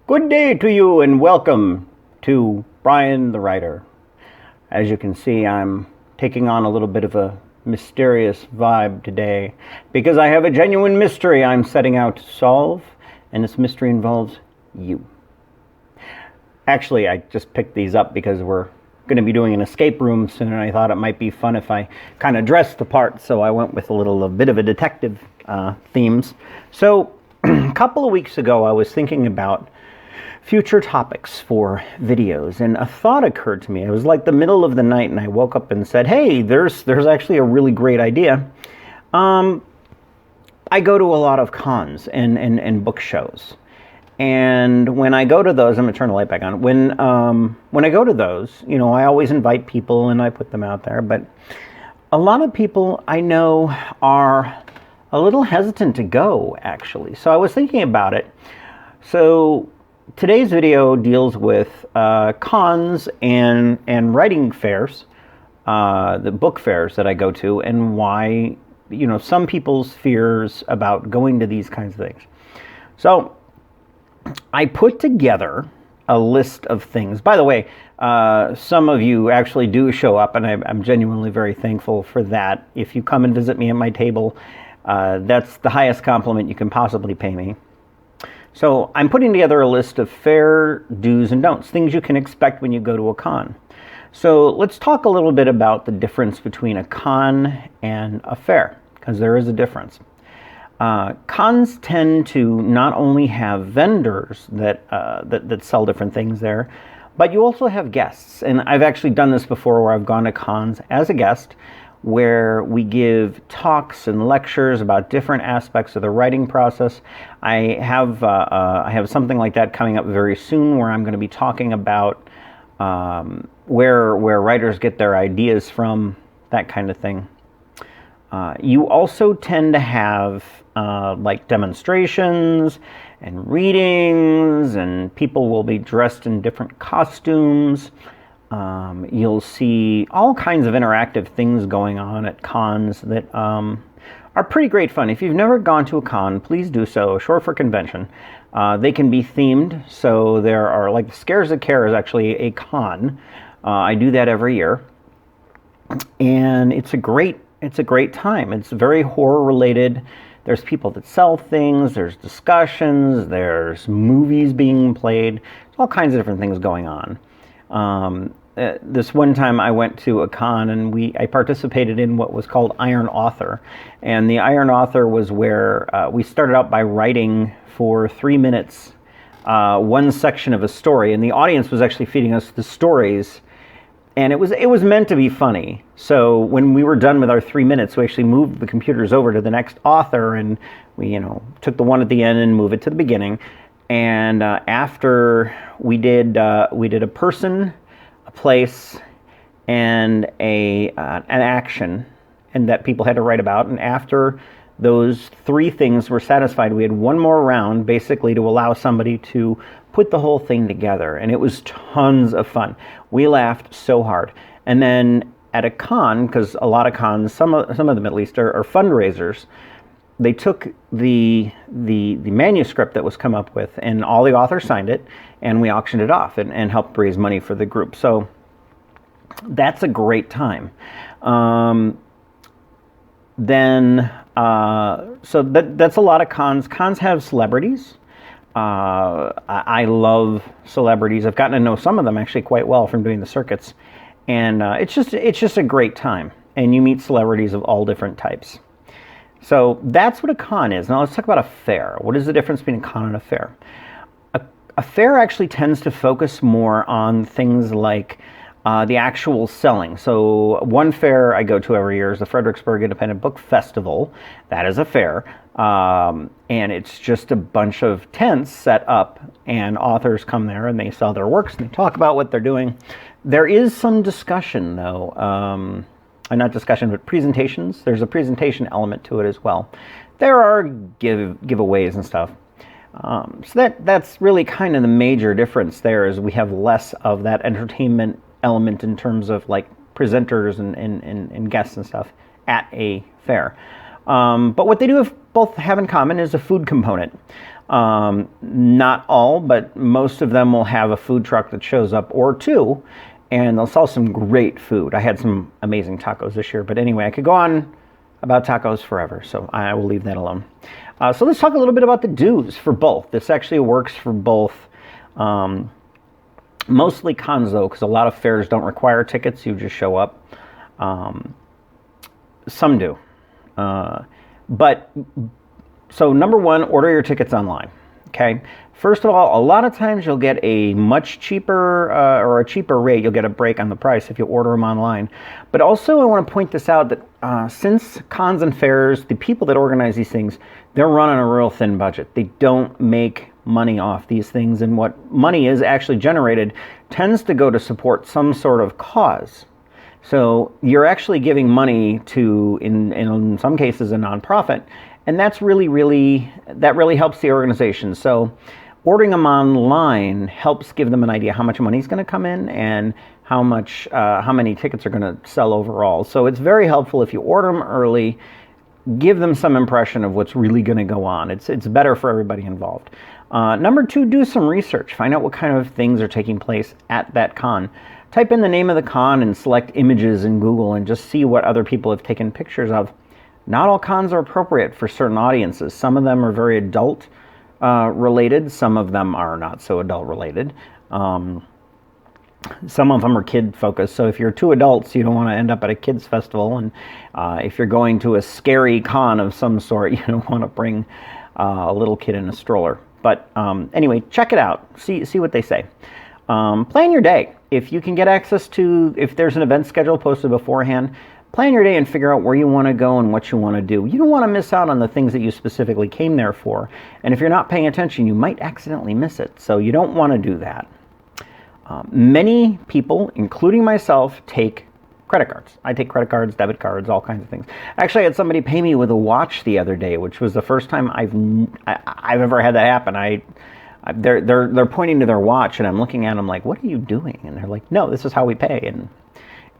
Good day to you and welcome to Brian the Writer. As you can see, I'm taking on a little bit of a mysterious vibe today because I have a genuine mystery I'm setting out to solve, and this mystery involves you. Actually, I just picked these up because we're going to be doing an escape room soon, and I thought it might be fun if I kind of dressed the part, so I went with a bit of a detective themes. So a couple of weeks ago, I was thinking about future topics for videos, and a thought occurred to me. It was like the middle of the night, and I woke up and said, hey, there's actually a really great idea. I go to a lot of cons and book shows, and when I go to those, I'm going to turn the light back on. When I go to those, I always invite people and I put them out there, but a lot of people I know are a little hesitant to go, actually. So I was thinking about it. So today's video deals with cons and writing fairs, the book fairs that I go to, and why, some people's fears about going to these kinds of things. So I put together a list of things. By the way, some of you actually do show up, and I'm genuinely very thankful for that. If you come and visit me at my table, that's the highest compliment you can possibly pay me. So I'm putting together a list of fair do's and don'ts, things you can expect when you go to a con. So let's talk a little bit about the difference between a con and a fair, because there is a difference. Cons tend to not only have vendors that sell different things there, but you also have guests. And I've actually done this before where I've gone to cons as a guest, where we give talks and lectures about different aspects of the writing process. I have something like that coming up very soon, where I'm going to be talking about where writers get their ideas from, that kind of thing. You also tend to have like demonstrations and readings, and people will be dressed in different costumes. You'll see all kinds of interactive things going on at cons that are pretty great fun. If you've never gone to a con, please do so, short for convention. They can be themed, so there are, like, Scares That Care is actually a con. I do that every year, and it's a great time. It's very horror related. There's people that sell things, there's discussions, there's movies being played, there's all kinds of different things going on. This one time I went to a con and I participated in what was called Iron Author. And the Iron Author was where we started out by writing for 3 minutes one section of a story, and the audience was actually feeding us the stories, and it was meant to be funny. So when we were done with our 3 minutes, we actually moved the computers over to the next author, and we took the one at the end and moved it to the beginning. And after we did a person, a place, and an action, and that people had to write about. And after those 3 things were satisfied, we had one more round, basically to allow somebody to put the whole thing together. And it was tons of fun. We laughed so hard. And then at a con, because a lot of cons, some of them at least, are fundraisers. They took the manuscript that was come up with, and all the authors signed it, and we auctioned it off and helped raise money for the group. So that's a great time. So that's a lot of cons. Cons have celebrities. I love celebrities. I've gotten to know some of them actually quite well from doing the circuits, and it's just a great time. And you meet celebrities of all different types. So that's what a con is. Now let's talk about a fair. What is the difference between a con and a fair? A fair actually tends to focus more on things like the actual selling. So one fair I go to every year is the Fredericksburg Independent Book Festival. That is a fair. And it's just a bunch of tents set up, and authors come there and they sell their works and they talk about what they're doing. There is some discussion, though. Not discussion, but presentations. There's a presentation element to it as well. There are giveaways and stuff. So that's really kind of the major difference there, is we have less of that entertainment element in terms of like presenters and guests and stuff at a fair. But what they do both have in common is a food component. Not all, but most of them will have a food truck that shows up or two, and they'll sell some great food. I had some amazing tacos this year, but anyway, I could go on about tacos forever, so I will leave that alone. So let's talk a little bit about the dues for both. This actually works for both. Mostly cons though, because a lot of fairs don't require tickets, you just show up. Some do. So number one, order your tickets online. Okay. First of all, a lot of times you'll get a much cheaper or a cheaper rate. You'll get a break on the price if you order them online. But also I want to point this out that since cons and fairs, the people that organize these things, they're running a real thin budget. They don't make money off these things, and what money is actually generated tends to go to support some sort of cause. So you're actually giving money to, in some cases, a nonprofit, and that really helps the organization. So ordering them online helps give them an idea how much money is going to come in and how many tickets are going to sell overall. So it's very helpful if you order them early, give them some impression of what's really going to go on. It's better for everybody involved. Number two, do some research. Find out what kind of things are taking place at that con. Type in the name of the con and select images in Google and just see what other people have taken pictures of. Not all cons are appropriate for certain audiences. Some of them are very adult related. Some of them are not so adult related. Some of them are kid focused. So if you're two adults, you don't want to end up at a kids festival. And if you're going to a scary con of some sort, you don't want to bring a little kid in a stroller. But anyway, check it out. See what they say. Plan your day. If you can get access to, if there's an event schedule posted beforehand, plan your day and figure out where you want to go and what you want to do. You don't want to miss out on the things that you specifically came there for. And if you're not paying attention, you might accidentally miss it. So you don't want to do that. Many people, including myself, take credit cards. I take credit cards, debit cards, all kinds of things. Actually, I had somebody pay me with a watch the other day, which was the first time I've ever had that happen. They're pointing to their watch, and I'm looking at them like, "What are you doing?" And they're like, "No, this is how we pay," and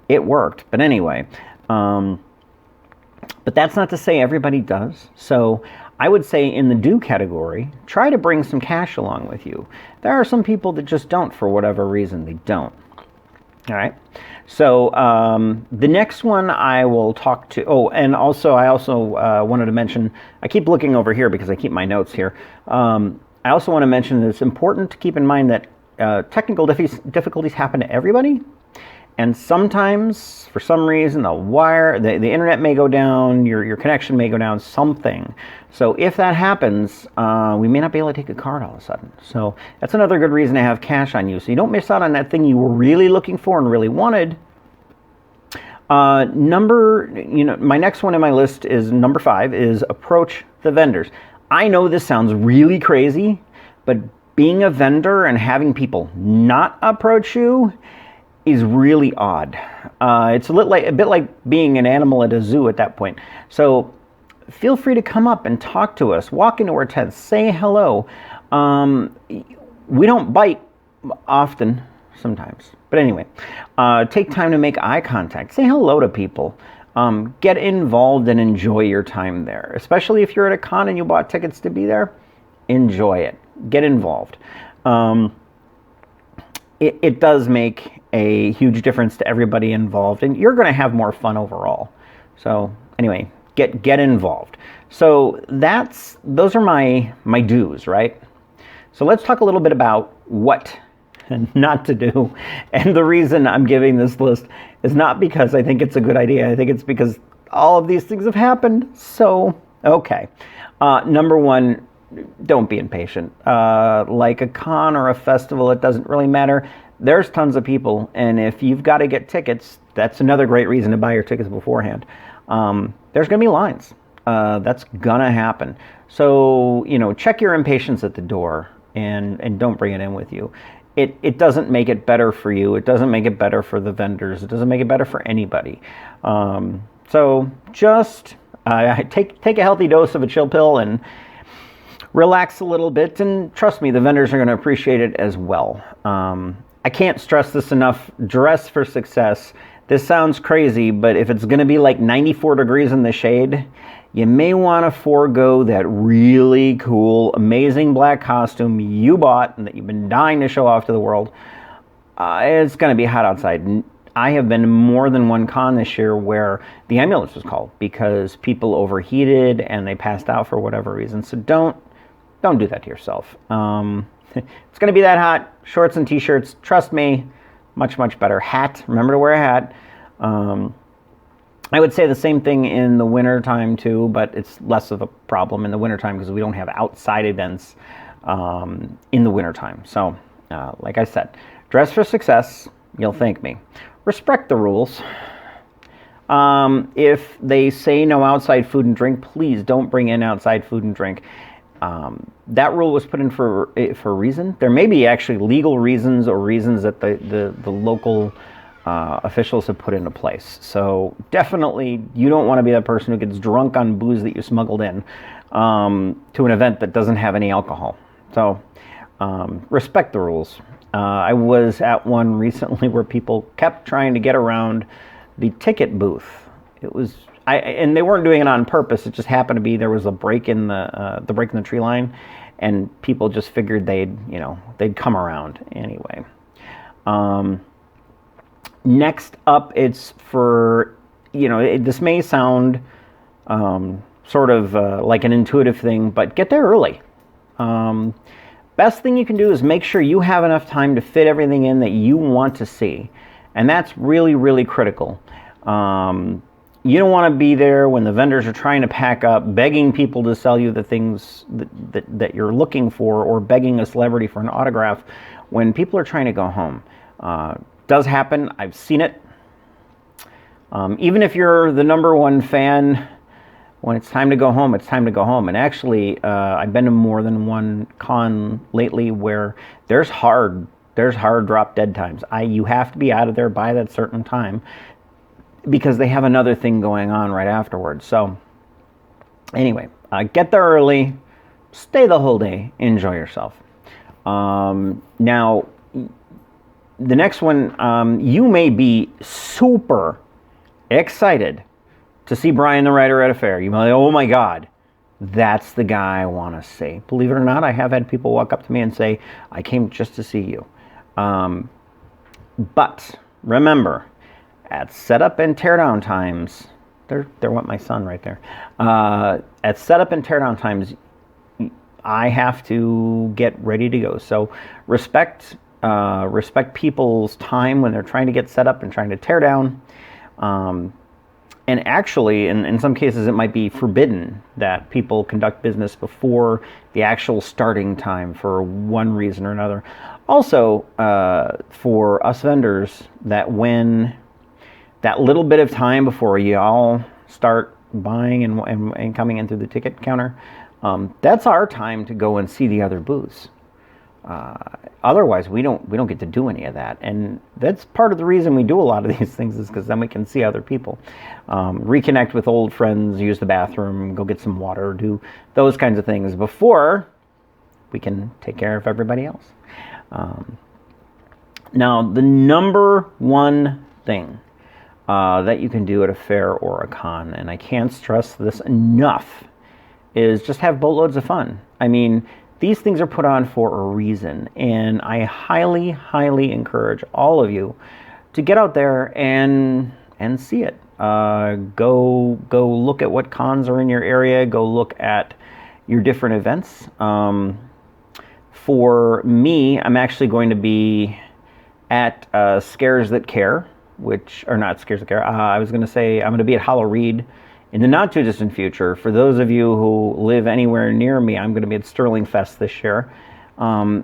it worked. But anyway, but that's not to say everybody does. So I would say in the do category, try to bring some cash along with you. There are some people that just don't for whatever reason. They don't. All right. So the next one I will talk to. Oh, and also I wanted to mention. I keep looking over here because I keep my notes here. I also want to mention that it's important to keep in mind that technical difficulties happen to everybody. And sometimes, for some reason, the internet may go down, your connection may go down, something. So if that happens, we may not be able to take a card all of a sudden. So that's another good reason to have cash on you, so you don't miss out on that thing you were really looking for and really wanted. My next one in my list is number 5, is approach the vendors. I know this sounds really crazy, but being a vendor and having people not approach you is really odd. It's a bit like being an animal at a zoo at that point. So feel free to come up and talk to us. Walk into our tent, say hello. We don't bite often, sometimes. But anyway, take time to make eye contact. Say hello to people. Get involved and enjoy your time there. Especially if you're at a con and you bought tickets to be there, enjoy it. Get involved. It does make a huge difference to everybody involved, and you're going to have more fun overall. So anyway, get involved. So those are my do's, right? So let's talk a little bit about what not to do. And the reason I'm giving this list is not because I think it's a good idea. I think it's because all of these things have happened. So, okay. Number 1, don't be impatient. Like a con or a festival, it doesn't really matter. There's tons of people, and if you've got to get tickets, that's another great reason to buy your tickets beforehand. There's going to be lines. That's going to happen. So, check your impatience at the door and don't bring it in with you. It doesn't make it better for you. It doesn't make it better for the vendors. It doesn't make it better for anybody. So just take a healthy dose of a chill pill and relax a little bit. And trust me, the vendors are going to appreciate it as well. I can't stress this enough. Dress for success. This sounds crazy, but if it's going to be like 94 degrees in the shade, you may want to forego that really cool, amazing black costume you bought and that you've been dying to show off to the world. It's going to be hot outside. I have been to more than one con this year where the ambulance was called because people overheated and they passed out for whatever reason. So don't do that to yourself. It's going to be that hot. Shorts and t-shirts, trust me, much better. Hat, remember to wear a hat. I would say the same thing in the winter time too, but it's less of a problem in the winter time because we don't have outside events in the winter time. So, like I said, dress for success. You'll thank me. Respect the rules. If they say no outside food and drink, please don't bring in outside food and drink. That rule was put in for a reason. There may be actually legal reasons or reasons that the local officials have put into place. So definitely you don't want to be that person who gets drunk on booze that you smuggled in to an event that doesn't have any alcohol. So respect the rules. I was at one recently where people kept trying to get around the ticket booth. And they weren't doing it on purpose. It just happened to be there was a break in the tree line, and people just figured they'd come around anyway. Next up, it's for this may sound sort of like an intuitive thing, but get there early. Best thing you can do is make sure you have enough time to fit everything in that you want to see, and that's really, really critical. You don't want to be there when the vendors are trying to pack up, begging people to sell you the things that you're looking for, or begging a celebrity for an autograph when people are trying to go home. Does happen. I've seen it. Even if you're the number one fan, when it's time to go home, it's time to go home. And actually, I've been to more than one con lately where there's hard drop dead times. You have to be out of there by that certain time because they have another thing going on right afterwards. So anyway, get there early, stay the whole day, enjoy yourself. Now, the next one, you may be super excited to see Brian the Writer at a fair. You might be like, oh my God, that's the guy I want to see. Believe it or not, I have had people walk up to me and say, I came just to see you. But remember, at setup and teardown times, there went my son right there. At setup and teardown times, I have to get ready to go. So respect people's time when they're trying to get set up and trying to tear down. And actually, in some cases, it might be forbidden that people conduct business before the actual starting time for one reason or another. Also, for us vendors, that when that little bit of time before you all start buying and coming in through the ticket counter, that's our time to go and see the other booths. Otherwise, we don't get to do any of that, and that's part of the reason we do a lot of these things is because then we can see other people, reconnect with old friends, use the bathroom, go get some water, do those kinds of things before we can take care of everybody else. Now, the number one thing that you can do at a fair or a con, and I can't stress this enough, is just have boatloads of fun. I mean, these things are put on for a reason, and I highly, highly encourage all of you to get out there and see it. Go look at what cons are in your area. Go look at your different events. For me, I'm actually going to be at Scares That Care, which are not Scares That Care. I was going to say I'm going to be at Hollow Reed in the not too distant future. For those of you who live anywhere near me, I'm going to be at Sterling Fest this year.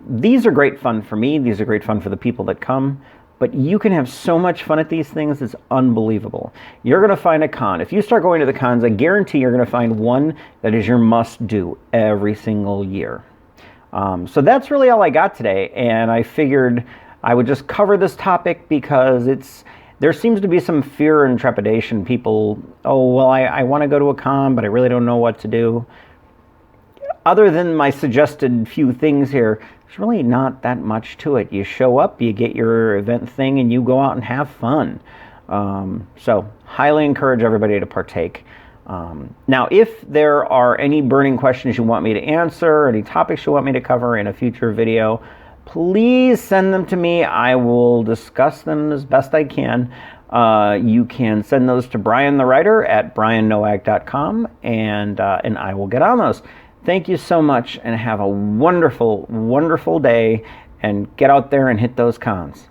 These are great fun for me. These are great fun for the people that come. But you can have so much fun at these things. It's unbelievable. You're going to find a con. If you start going to the cons, I guarantee you're going to find one that is your must-do every single year. So that's really all I got today. And I figured I would just cover this topic because there seems to be some fear and trepidation. People, I want to go to a con, but I really don't know what to do. Other than my suggested few things here, there's really not that much to it. You show up, you get your event thing, and you go out and have fun. So highly encourage everybody to partake. Now, if there are any burning questions you want me to answer, any topics you want me to cover in a future video, please send them to me. I will discuss them as best I can. You can send those to Brian the Writer at briannowak.com, and I will get on those. Thank you so much, and have a wonderful, wonderful day, and get out there and hit those cons.